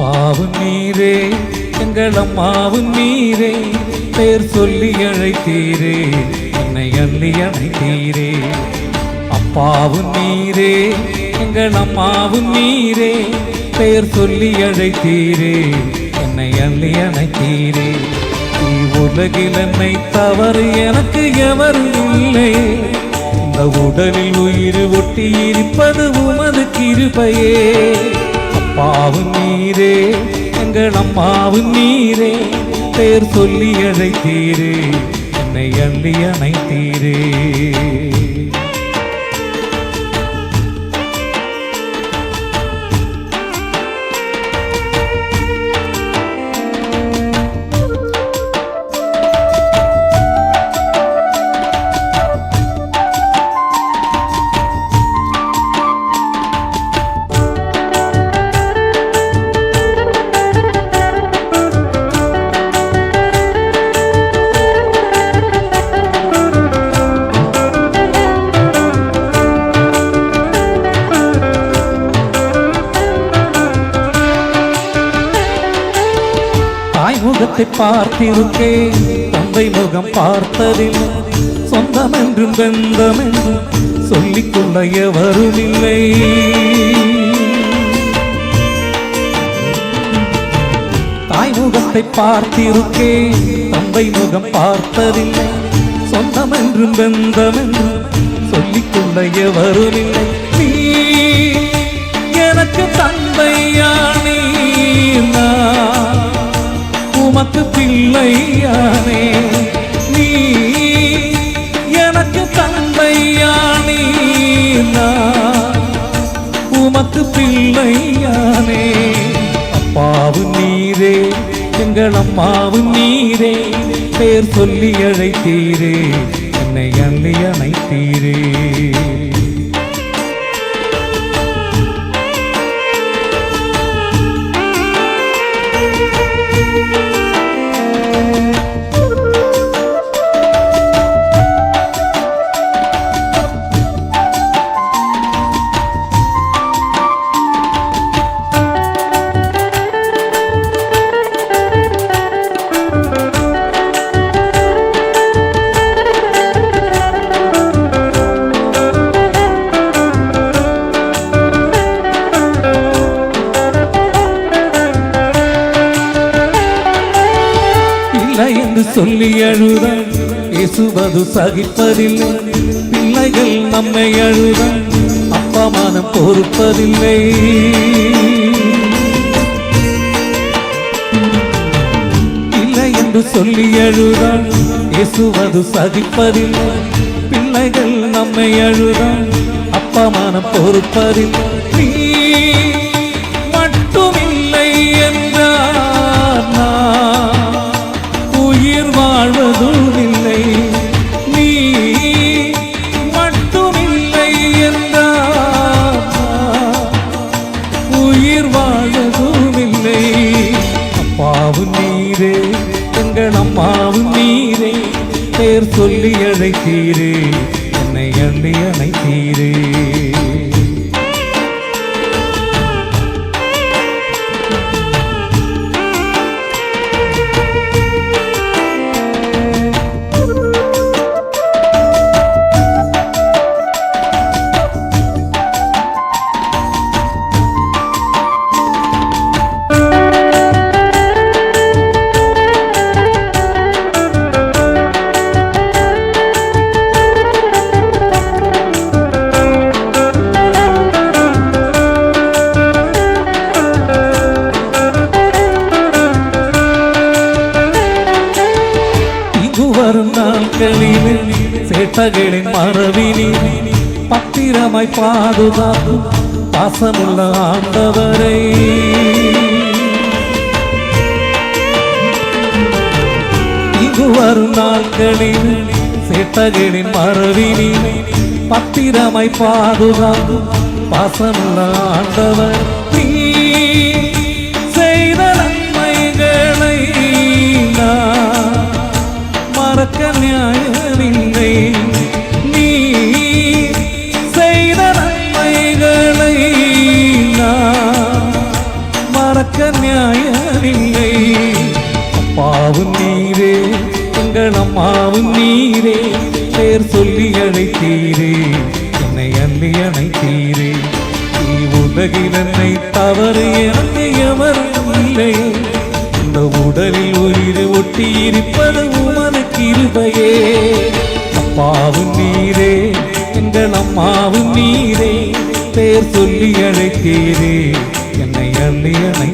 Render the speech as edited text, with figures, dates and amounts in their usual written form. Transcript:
அப்பாவும் நீரே எங்கள் அம்மாவும் நீரே, பேர் சொல்லி அழைத்தீரே என்னை அள்ளி அணைத்தீரே. அப்பாவும் நீரே எங்கள் அம்மாவும் நீரே, பேர் சொல்லி அழைத்தீரே என்னை அள்ளி அணைத்தீரே. உலகில் என்னை தவறு எனக்கு எவரும் இல்லை, இந்த உடலில் உயிர் ஒட்டி இருப்பது உமது கிருபையே. அப்பாவும் நீரே எங்கள் அம்மாவும் நீரே, பேர் சொல்லி அழைத்தீரே என்னை அள்ளி அணைத்தீரே. முகத்தை பார்த்திருக்கேன், தந்தை முகம் பார்த்ததில்லை. சொந்தம் என்றும் பந்தம் என்றும் சொல்லிக்கொள்ள எவரும் இல்லை. தாய் முகத்தை பார்த்திருக்கேன், தந்தை முகம் பார்த்ததில்லை. சொந்தம் என்றும் பந்தம் என்றும் சொல்லிக்கொள்ள எவரும் இல்லை. நீ எனக்கு தந்தையானே, உமக்கு பிள்ளையானே. நீ எனக்கு தந்தையானே, உமக்கு பிள்ளையானே. அப்பாவும் நீரே எங்கள் அம்மாவும் நீரே, பேர் சொல்லி அழைத்தீரே என்னை அள்ளி அணைத்தீரே. என்று சொல்லி அழுதான் இயேசுவது சகிப்பதில்லை. பிள்ளைகள் நம்மை அழுதான் அப்பமானம் பொறுப்பதில்லை. இல்லை என்று சொல்லி அழுதான் இயேசுவது சகிப்பதில்லை. பிள்ளைகள் நம்மை அழுதான் அப்பமானம் பொறுப்பதில்லை. நீ மட்டுமில்லை என்றார் நான் உயிர் வாழ்வதும் இல்லை. நீ மட்டுமில்லை என்றார் உயிர் வாழ்வதும் இல்லை. அப்பாவும் நீரே எங்கள் அம்மாவும் நீரே, பேர் சொல்லி அழைத்தீரே என்னை அள்ளி அணைத்தீரே. வரும் நாட்களிலே சேட்டகளின் மரபினிலே பத்திரமாய் பாதுகாக்கும் பாசமுள்ள ஆண்டவரை. இங்கு வரும் நாட்களிலே சேட்டகளின் மரபினிலே பத்திரமாய் பாதுகாக்கும் பாசமுள்ள ஆண்டவர். நீ செய்த நன்மைகளை மறக்க நியாயமில்லை. நீ செய்த நன்மைகளை மறக்க நியாயம் நீரே பேர் சொல்லி அழைத்தீரே என்னை அள்ளி அணைத்தீரே உலகில் என்னை தவறு எனக்கு எவரும் இல்லை இந்த உடலில் உயிர் ஒட்டி இருப்பது உமது கிருபையே அப்பாவும் நீரே எங்கள் அம்மாவும் நீரே பேர் சொல்லி அழைத்தீரே என்னை அள்ளி அணை